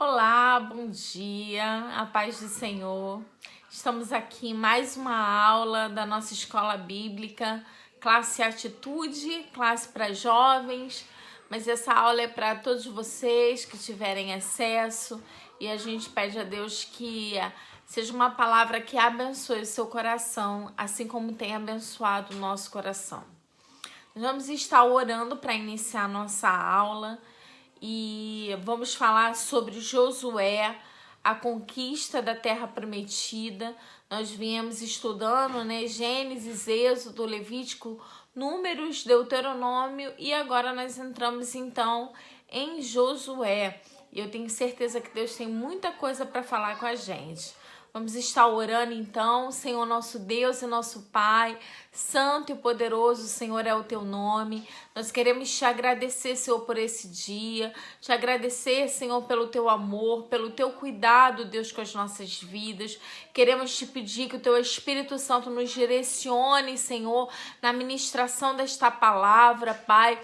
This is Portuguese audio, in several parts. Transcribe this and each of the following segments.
Olá, bom dia, a paz do Senhor. Estamos aqui em mais uma aula da nossa escola bíblica, classe Atitude, classe para jovens, mas essa aula é para todos vocês que tiverem acesso e a gente pede a Deus que seja uma palavra que abençoe o seu coração, assim como tem abençoado o nosso coração. Nós vamos estar orando para iniciar a nossa aula. E vamos falar sobre Josué, a conquista da terra prometida. Nós viemos estudando, Gênesis, Êxodo, Levítico, Números, Deuteronômio e agora nós entramos então em Josué. E eu tenho certeza que Deus tem muita coisa para falar com a gente. Vamos estar orando então, Senhor nosso Deus e nosso Pai, santo e poderoso, Senhor é o teu nome. Nós queremos te agradecer, Senhor, por esse dia, te agradecer, Senhor, pelo teu amor, pelo teu cuidado, Deus, com as nossas vidas. Queremos te pedir que o teu Espírito Santo nos direcione, Senhor, na ministração desta palavra, Pai.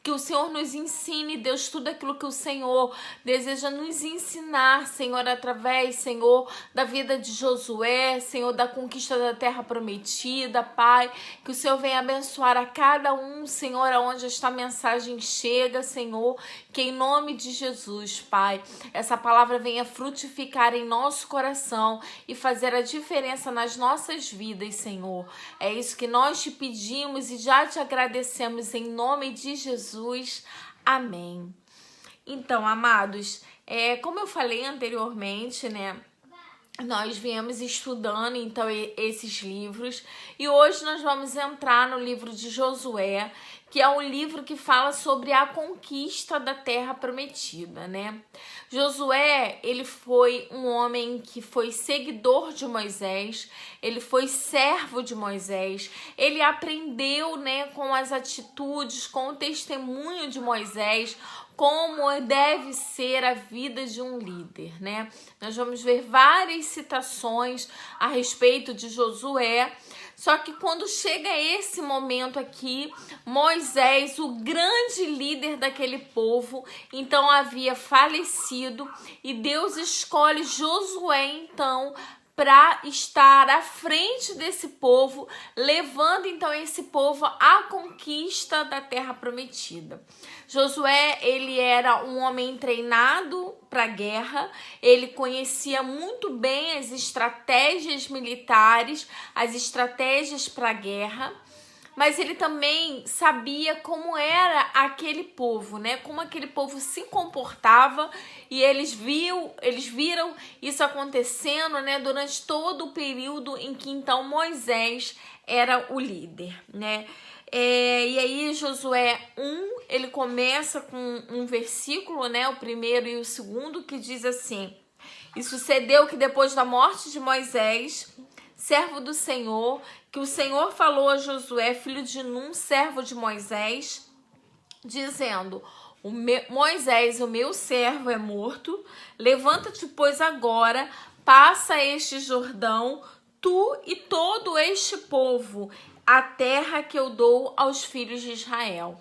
Que o Senhor nos ensine, Deus, tudo aquilo que o Senhor deseja nos ensinar, Senhor, através, Senhor, da vida de Josué, Senhor, da conquista da terra prometida, Pai. Que o Senhor venha abençoar a cada um, Senhor, aonde esta mensagem chega, Senhor. Que em nome de Jesus, Pai, essa palavra venha frutificar em nosso coração e fazer a diferença nas nossas vidas, Senhor. É isso que nós te pedimos e já te agradecemos em nome de Jesus. Amém. Então, amados, como eu falei anteriormente, nós viemos estudando então esses livros e hoje nós vamos entrar no livro de Josué, que é um livro que fala sobre a conquista da terra prometida, Josué, ele foi um homem que foi seguidor de Moisés, ele foi servo de Moisés, ele aprendeu, com as atitudes, com o testemunho de Moisés, como deve ser a vida de um líder, Nós vamos ver várias citações a respeito de Josué, só que quando chega esse momento aqui, Moisés, o grande líder daquele povo, então havia falecido e Deus escolhe Josué, então, para estar à frente desse povo, levando então esse povo à conquista da terra prometida. Josué, ele era um homem treinado para a guerra, ele conhecia muito bem as estratégias militares, as estratégias para a guerra, mas ele também sabia como era aquele povo, como aquele povo se comportava, e eles viram isso acontecendo, durante todo o período em que então Moisés era o líder, E aí Josué 1, ele começa com um versículo, o primeiro e o segundo, que diz assim: E sucedeu que depois da morte de Moisés, servo do Senhor, que o Senhor falou a Josué, filho de Num, servo de Moisés, dizendo: Moisés, o meu servo, é morto. Levanta-te, pois, agora, passa este Jordão, tu e todo este povo, a terra que eu dou aos filhos de Israel.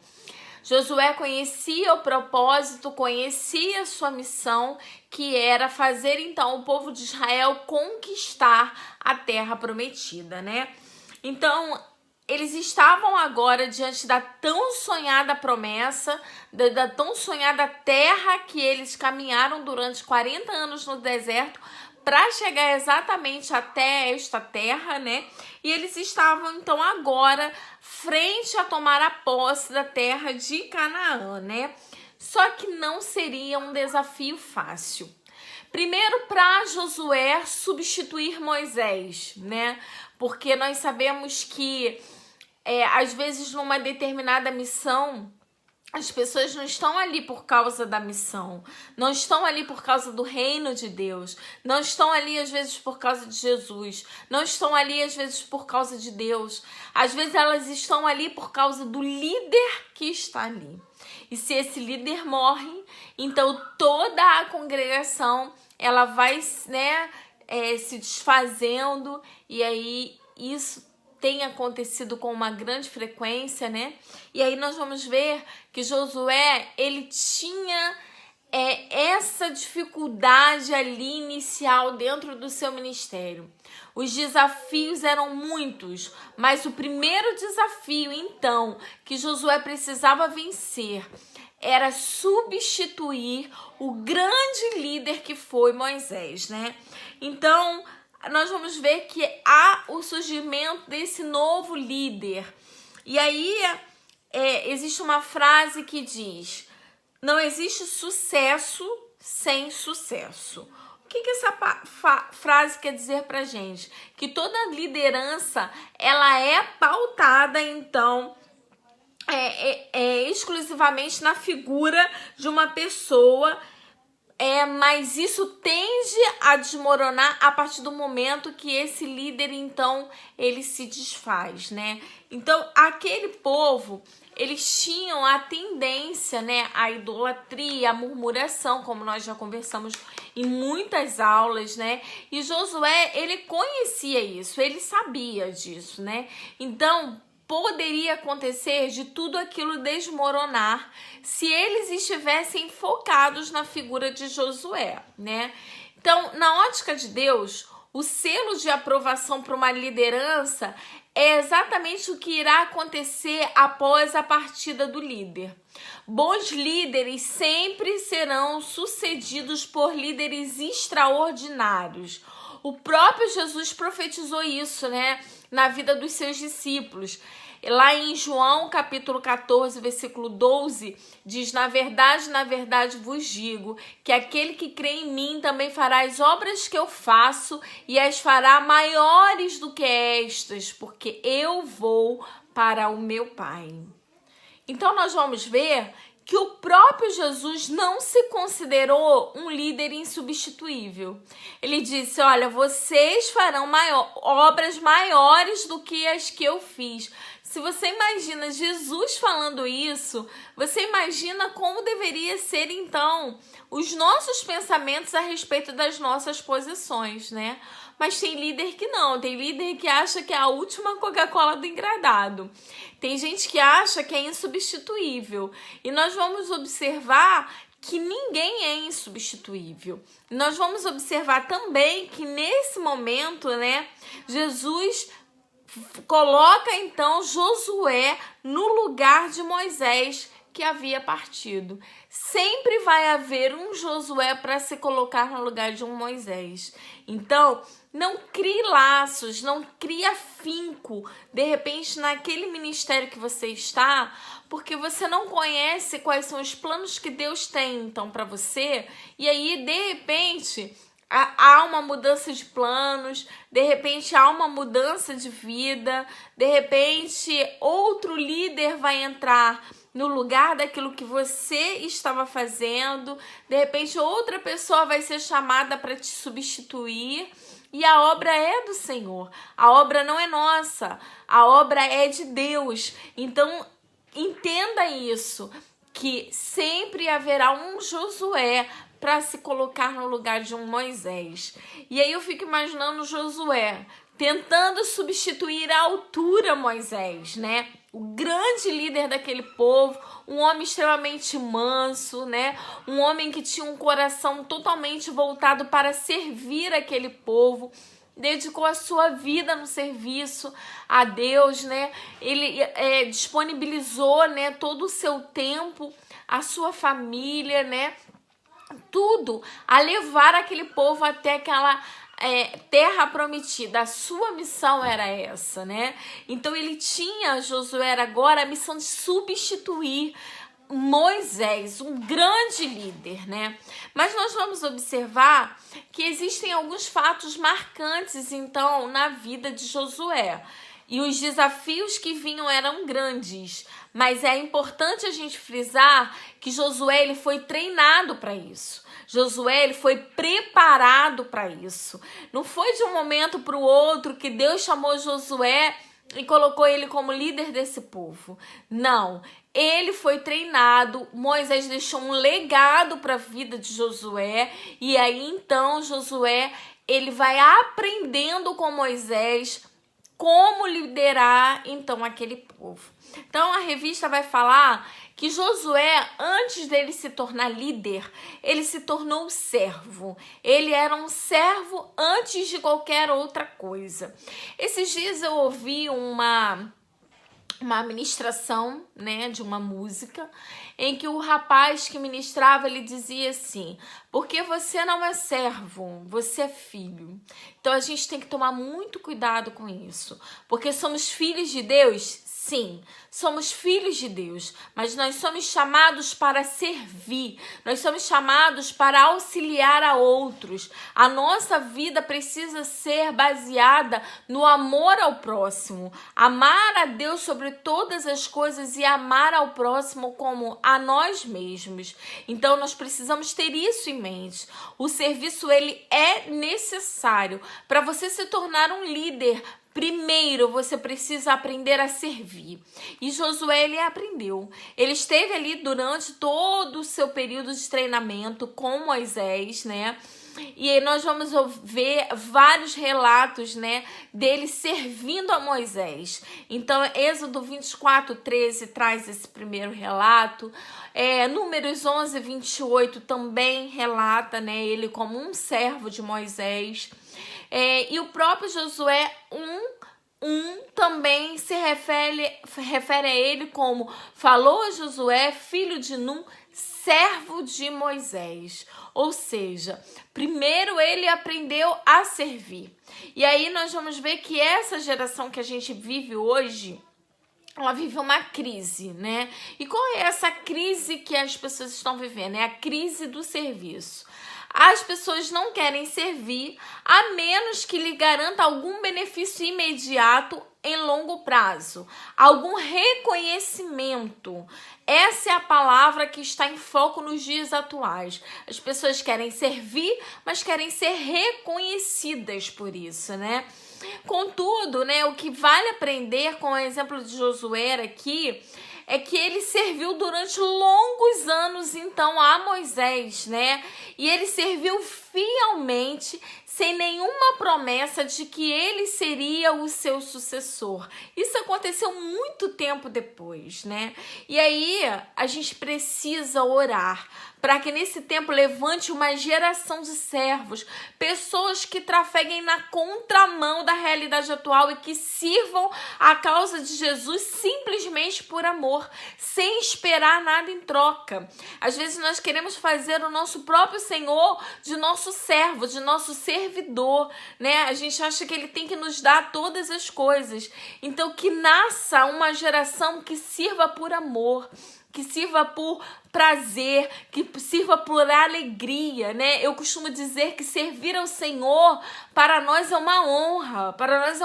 Josué conhecia o propósito, conhecia sua missão, que era fazer então o povo de Israel conquistar a terra prometida, Então, eles estavam agora diante da tão sonhada promessa, da tão sonhada terra que eles caminharam durante 40 anos no deserto para chegar exatamente até esta terra, E eles estavam então agora frente a tomar a posse da terra de Canaã, Só que não seria um desafio fácil. Primeiro, para Josué substituir Moisés, Porque nós sabemos que às vezes numa determinada missão, as pessoas não estão ali por causa da missão, não estão ali por causa do reino de Deus, não estão ali às vezes por causa de Jesus, não estão ali às vezes por causa de Deus. Às vezes elas estão ali por causa do líder que está ali. E se esse líder morre, então toda a congregação ela vai se desfazendo, e aí isso tem acontecido com uma grande frequência, E aí nós vamos ver que Josué, ele tinha essa dificuldade ali inicial dentro do seu ministério. Os desafios eram muitos, mas o primeiro desafio, então, que Josué precisava vencer era substituir o grande líder que foi Moisés, né? Então, nós vamos ver que há o surgimento desse novo líder. E aí, existe uma frase que diz: não existe sucesso sem sucesso. O que essa frase quer dizer pra gente? Que toda liderança, ela é pautada, então, exclusivamente na figura de uma pessoa, mas isso tende a desmoronar a partir do momento que esse líder, então, ele se desfaz, né? Então, aquele povo, eles tinham a tendência, né, à idolatria, à murmuração, como nós já conversamos em muitas aulas, né? E Josué, ele conhecia isso, ele sabia disso, né? Então, poderia acontecer de tudo aquilo desmoronar se eles estivessem focados na figura de Josué, né? Então, na ótica de Deus, o selo de aprovação para uma liderança é exatamente o que irá acontecer após a partida do líder. Bons líderes sempre serão sucedidos por líderes extraordinários. O próprio Jesus profetizou isso, né, na vida dos seus discípulos. Lá em João, capítulo 14, versículo 12, diz: na verdade vos digo, que aquele que crê em mim também fará as obras que eu faço e as fará maiores do que estas, porque eu vou para o meu Pai. Então, nós vamos ver que o próprio Jesus não se considerou um líder insubstituível. Ele disse: olha, vocês farão obras maiores do que as que eu fiz. Se você imagina Jesus falando isso, você imagina como deveria ser, então, os nossos pensamentos a respeito das nossas posições, né? Mas tem líder que não, tem líder que acha que é a última Coca-Cola do engradado. Tem gente que acha que é insubstituível. E nós vamos observar que ninguém é insubstituível. Nós vamos observar também que nesse momento, né, Jesus coloca então Josué no lugar de Moisés, que havia partido. Sempre vai haver um Josué para se colocar no lugar de um Moisés. Então, não crie laços, não crie afinco, de repente, naquele ministério que você está, porque você não conhece quais são os planos que Deus tem, então, para você, e aí, de repente, há uma mudança de planos, de repente há uma mudança de vida, de repente outro líder vai entrar no lugar daquilo que você estava fazendo, de repente outra pessoa vai ser chamada para te substituir, e a obra é do Senhor, a obra não é nossa, a obra é de Deus. Então entenda isso, que sempre haverá um Josué para se colocar no lugar de um Moisés. E aí eu fico imaginando Josué tentando substituir à altura Moisés, né? O grande líder daquele povo, um homem extremamente manso, né? Um homem que tinha um coração totalmente voltado para servir aquele povo, dedicou a sua vida no serviço a Deus, né? Ele disponibilizou, né, todo o seu tempo, a sua família, né? Tudo a levar aquele povo até aquela terra prometida. A sua missão era essa, né? Então ele tinha, Josué, agora a missão de substituir Moisés, um grande líder, né? Mas nós vamos observar que existem alguns fatos marcantes, então, na vida de Josué. E os desafios que vinham eram grandes, mas é importante a gente frisar que Josué ele foi treinado para isso. Josué ele foi preparado para isso. Não foi de um momento para o outro que Deus chamou Josué e colocou ele como líder desse povo. Não, ele foi treinado, Moisés deixou um legado para a vida de Josué, e aí então Josué ele vai aprendendo com Moisés como liderar então aquele povo. Então a revista vai falar que Josué, antes dele se tornar líder, ele se tornou servo. Ele era um servo antes de qualquer outra coisa. Esses dias eu ouvi uma ministração, né, de uma música, em que o rapaz que ministrava, ele dizia assim: porque você não é servo, você é filho. Então a gente tem que tomar muito cuidado com isso, porque somos filhos de Deus. Sim, somos filhos de Deus, mas nós somos chamados para servir, nós somos chamados para auxiliar a outros. A nossa vida precisa ser baseada no amor ao próximo, amar a Deus sobre todas as coisas e amar ao próximo como a nós mesmos. Então nós precisamos ter isso em mente. O serviço, ele é necessário para você se tornar um líder. Primeiro, você precisa aprender a servir. E Josué, ele aprendeu. Ele esteve ali durante todo o seu período de treinamento com Moisés, né? E aí nós vamos ver vários relatos, né, dele servindo a Moisés. Então, Êxodo 24:13 traz esse primeiro relato. Números 11:28 também relata, né, ele como um servo de Moisés. E o próprio Josué 1 também se refere a ele como: falou a Josué, filho de Num, servo de Moisés. Ou seja, primeiro ele aprendeu a servir. E aí nós vamos ver que essa geração que a gente vive hoje, ela vive uma crise, né? E qual é essa crise que as pessoas estão vivendo? É a crise do serviço. As pessoas não querem servir a menos que lhe garanta algum benefício imediato em longo prazo, algum reconhecimento. Essa é a palavra que está em foco nos dias atuais. As pessoas querem servir, mas querem ser reconhecidas por isso, né? Contudo, né, o que vale aprender com o exemplo de Josué aqui é que ele serviu durante longos anos, então, a Moisés, né? E ele serviu fielmente, sem nenhuma promessa de que ele seria o seu sucessor. Isso aconteceu muito tempo depois, né? E aí, a gente precisa orar para que nesse tempo levante uma geração de servos, pessoas que trafeguem na contramão da realidade atual e que sirvam a causa de Jesus simplesmente por amor, sem esperar nada em troca. Às vezes nós queremos fazer o nosso próprio Senhor de nosso servo, de nosso servidor, né? A gente acha que ele tem que nos dar todas as coisas. Então que nasça uma geração que sirva por amor, que sirva por prazer, que sirva por alegria, né? Eu costumo dizer que servir ao Senhor para nós é uma honra, para nós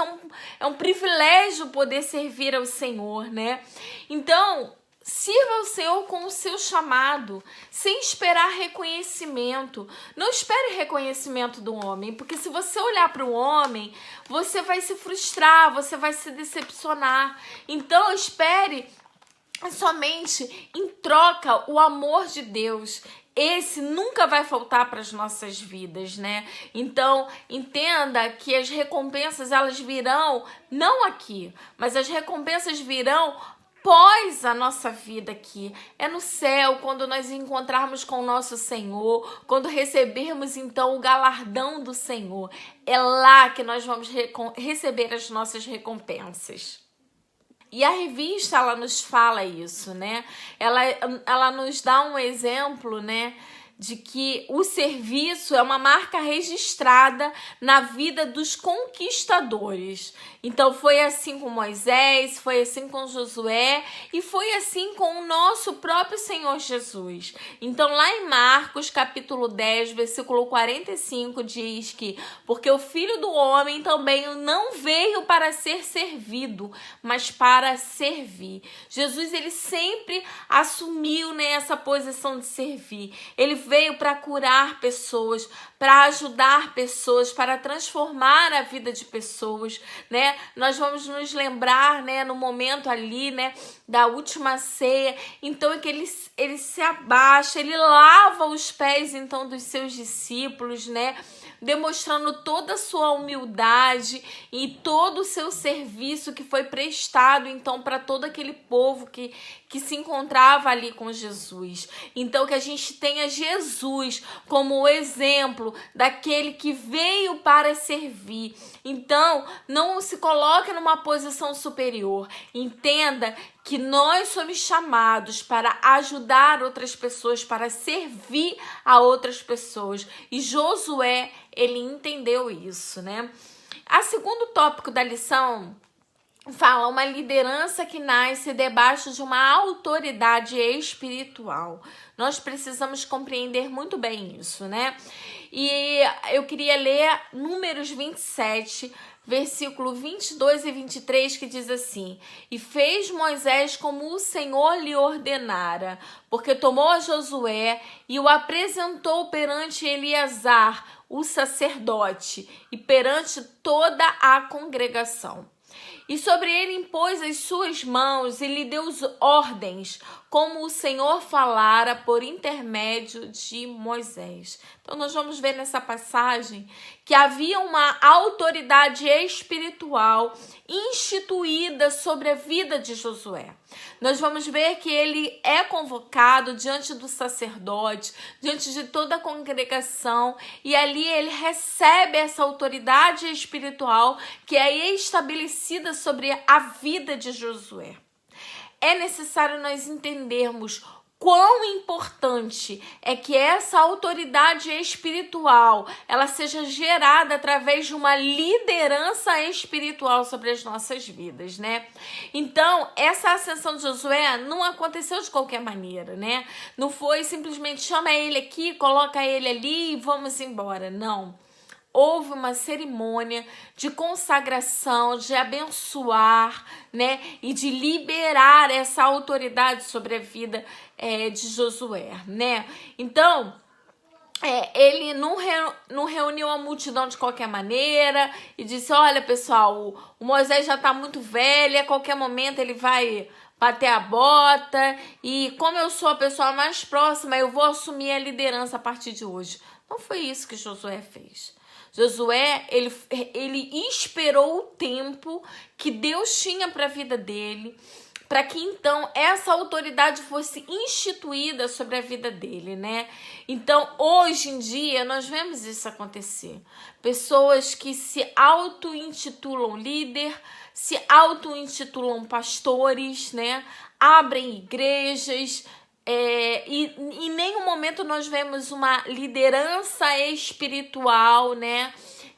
é um privilégio poder servir ao Senhor, né? Então, sirva ao Senhor com o seu chamado, sem esperar reconhecimento. Não espere reconhecimento do homem, porque se você olhar para o homem, você vai se frustrar, você vai se decepcionar. Então, espere somente em troca o amor de Deus. Esse nunca vai faltar para as nossas vidas, né? Então, entenda que as recompensas, elas virão não aqui, mas as recompensas virão pós a nossa vida aqui. É no céu, quando nós encontrarmos com o nosso Senhor, quando recebermos então o galardão do Senhor. É lá que nós vamos receber as nossas recompensas. E a revista, ela nos fala isso, né? Ela nos dá um exemplo, né, de que o serviço é uma marca registrada na vida dos conquistadores. Então foi assim com Moisés, foi assim com Josué e foi assim com o nosso próprio Senhor Jesus. Então lá em Marcos capítulo 10, versículo 45 diz que: porque o Filho do Homem também não veio para ser servido, mas para servir. Jesus, ele sempre assumiu, né, essa posição de servir. Ele veio para curar pessoas, para ajudar pessoas, para transformar a vida de pessoas, né? Nós vamos nos lembrar, né, no momento ali, né, da última ceia. Então é que ele se abaixa, ele lava os pés então dos seus discípulos, né? Demonstrando toda a sua humildade e todo o seu serviço que foi prestado então para todo aquele povo que se encontrava ali com Jesus. Então que a gente tenha Jesus como o exemplo daquele que veio para servir. Então não se coloque numa posição superior. Entenda que nós somos chamados para ajudar outras pessoas, para servir a outras pessoas. E Josué, ele entendeu isso, né? A segundo tópico da lição fala uma liderança que nasce debaixo de uma autoridade espiritual. Nós precisamos compreender muito bem isso, né? E eu queria ler Números 27, versículo 22 e 23, que diz assim: E fez Moisés como o Senhor lhe ordenara, porque tomou a Josué e o apresentou perante Eleazar, o sacerdote, e perante toda a congregação. E sobre ele impôs as suas mãos e lhe deu ordens, como o Senhor falara por intermédio de Moisés. Então nós vamos ver nessa passagem que havia uma autoridade espiritual instituída sobre a vida de Josué. Nós vamos ver que ele é convocado diante do sacerdote, diante de toda a congregação, e ali ele recebe essa autoridade espiritual que é estabelecida sobre a vida de Josué. É necessário nós entendermos quão importante é que essa autoridade espiritual ela seja gerada através de uma liderança espiritual sobre as nossas vidas, né? Então, essa ascensão de Josué não aconteceu de qualquer maneira, né? Não foi simplesmente chama ele aqui, coloca ele ali e vamos embora, não. Houve uma cerimônia de consagração, de abençoar, né, e de liberar essa autoridade sobre a vida de Josué, né? Então, ele não reuniu a multidão de qualquer maneira e disse, olha pessoal, o Moisés já está muito velho, a qualquer momento ele vai bater a bota e como eu sou a pessoa mais próxima, eu vou assumir a liderança a partir de hoje. Não foi isso que Josué fez. Josué, ele esperou o tempo que Deus tinha para a vida dele, para que então essa autoridade fosse instituída sobre a vida dele, né? Então, hoje em dia, nós vemos isso acontecer. Pessoas que se auto-intitulam líder, se auto-intitulam pastores, né? Abrem igrejas, e em nenhum momento nós vemos uma liderança espiritual, né,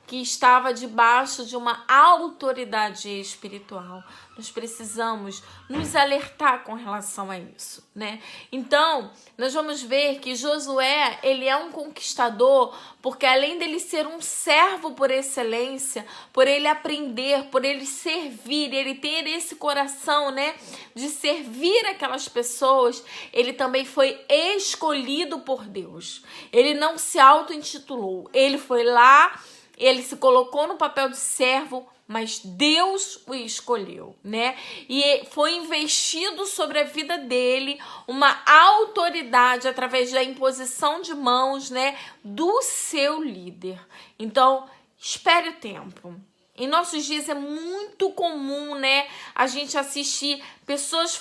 que estava debaixo de uma autoridade espiritual. Nós precisamos nos alertar com relação a isso, né? Então, nós vamos ver que Josué, ele é um conquistador, porque além dele ser um servo por excelência, por ele aprender, por ele servir, ele ter esse coração, né, de servir aquelas pessoas, ele também foi escolhido por Deus. Ele não se auto-intitulou, ele foi lá, ele se colocou no papel de servo, mas Deus o escolheu, né? E foi investido sobre a vida dele uma autoridade através da imposição de mãos, né, do seu líder. Então, espere o tempo. Em nossos dias é muito comum, né, a gente assistir pessoas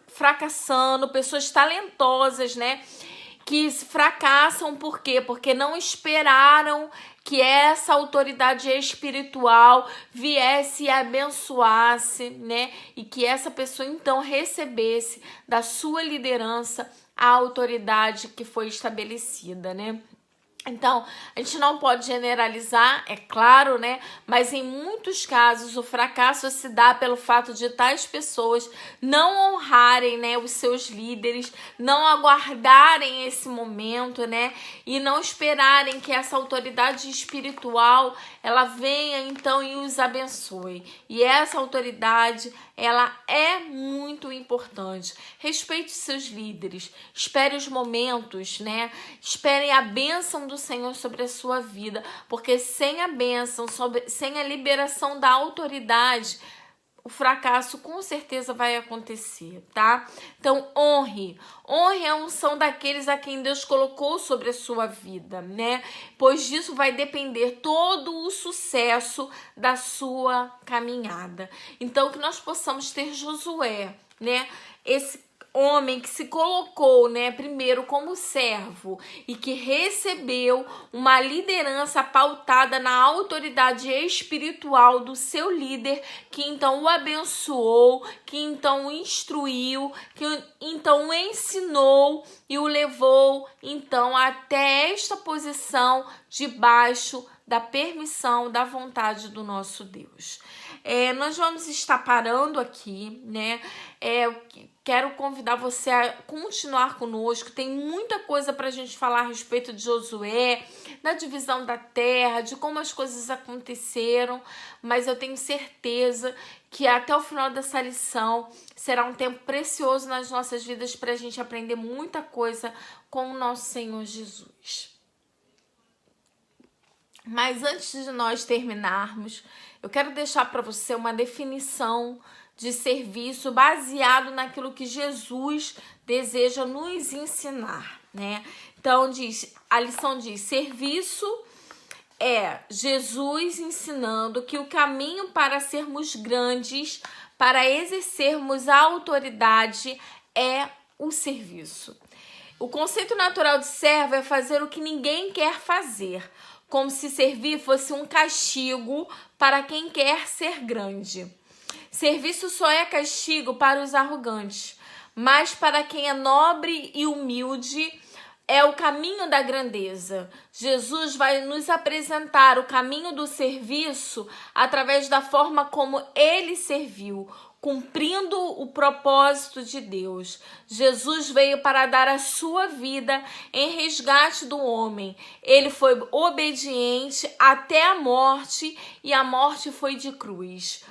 fracassando, pessoas talentosas, né, que fracassam. Por quê? Porque não esperaram que essa autoridade espiritual viesse e abençoasse, né? E que essa pessoa então recebesse da sua liderança a autoridade que foi estabelecida, né? Então, a gente não pode generalizar, é claro, né? Mas em muitos casos o fracasso se dá pelo fato de tais pessoas não honrarem, né, os seus líderes, não aguardarem esse momento, né? E não esperarem que essa autoridade espiritual ela venha então e os abençoe. E essa autoridade ela é muito importante. Respeite seus líderes, espere os momentos, né? Espere a bênção do Senhor sobre a sua vida, porque sem a bênção, sem a liberação da autoridade, o fracasso com certeza vai acontecer, tá? Então, honre a unção daqueles a quem Deus colocou sobre a sua vida, né? Pois disso vai depender todo o sucesso da sua caminhada. Então, que nós possamos ter Josué, né? Esse homem que se colocou, né, primeiro como servo e que recebeu uma liderança pautada na autoridade espiritual do seu líder, que então o abençoou, que então o instruiu, que então o ensinou e o levou então até esta posição debaixo da permissão, da vontade do nosso Deus. Nós vamos estar parando aqui, né? Quero convidar você a continuar conosco. Tem muita coisa para a gente falar a respeito de Josué, da divisão da terra, de como as coisas aconteceram, mas eu tenho certeza que até o final dessa lição será um tempo precioso nas nossas vidas para a gente aprender muita coisa com o nosso Senhor Jesus. Mas antes de nós terminarmos, eu quero deixar para você uma definição de serviço baseado naquilo que Jesus deseja nos ensinar, né? Então a lição diz: serviço é Jesus ensinando que o caminho para sermos grandes, para exercermos a autoridade, é o serviço. O conceito natural de servo é fazer o que ninguém quer fazer, como se servir fosse um castigo para quem quer ser grande. Serviço só é castigo para os arrogantes, mas para quem é nobre e humilde é o caminho da grandeza. Jesus vai nos apresentar o caminho do serviço através da forma como ele serviu, cumprindo o propósito de Deus. Jesus veio para dar a sua vida em resgate do homem. Ele foi obediente até a morte e a morte foi de cruz.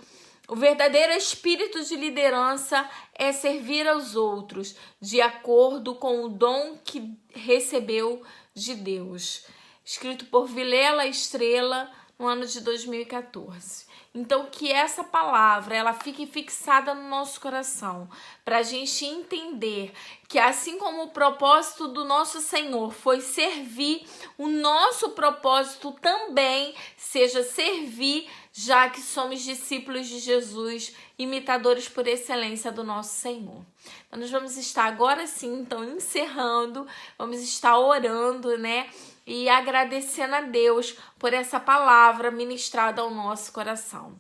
O verdadeiro espírito de liderança é servir aos outros de acordo com o dom que recebeu de Deus. Escrito por Vilela Estrela no ano de 2014. Então, que essa palavra ela fique fixada no nosso coração, para a gente entender que assim como o propósito do nosso Senhor foi servir, o nosso propósito também seja servir, já que somos discípulos de Jesus, imitadores por excelência do nosso Senhor. Então, nós vamos estar agora sim, então, encerrando, vamos estar orando, né? E agradecendo a Deus por essa palavra ministrada ao nosso coração.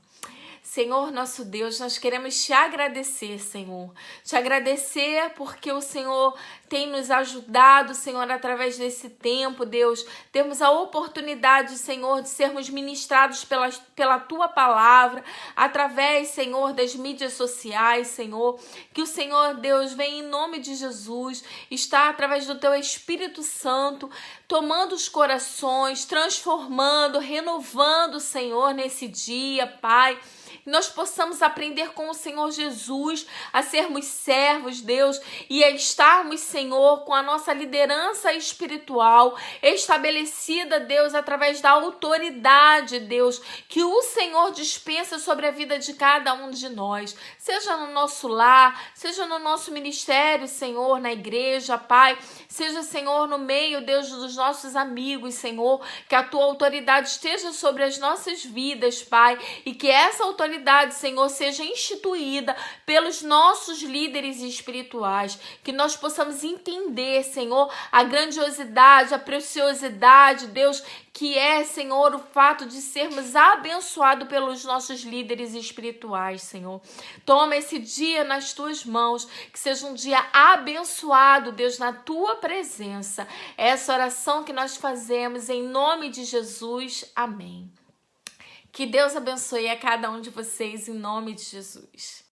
Senhor, nosso Deus, nós queremos te agradecer, Senhor. Te agradecer porque o Senhor tem nos ajudado, Senhor, através desse tempo, Deus. Temos a oportunidade, Senhor, de sermos ministrados pela Tua palavra, através, Senhor, das mídias sociais, Senhor. Que o Senhor, Deus, venha em nome de Jesus, está através do Teu Espírito Santo, tomando os corações, transformando, renovando, Senhor, nesse dia, Pai. Nós possamos aprender com o Senhor Jesus a sermos servos, Deus, e a estarmos, Senhor, com a nossa liderança espiritual estabelecida, Deus, através da autoridade, Deus, que o Senhor dispensa sobre a vida de cada um de nós, seja no nosso lar, seja no nosso ministério, Senhor, na igreja, Pai, seja, Senhor, no meio, Deus, dos nossos amigos, Senhor, que a Tua autoridade esteja sobre as nossas vidas, Pai, e que essa autoridade autoridade, Senhor, seja instituída pelos nossos líderes espirituais, que nós possamos entender, Senhor, a grandiosidade, a preciosidade, Deus, que é, Senhor, o fato de sermos abençoados pelos nossos líderes espirituais, Senhor. Toma esse dia nas tuas mãos, que seja um dia abençoado, Deus, na tua presença. Essa oração que nós fazemos em nome de Jesus. Amém. Que Deus abençoe a cada um de vocês em nome de Jesus.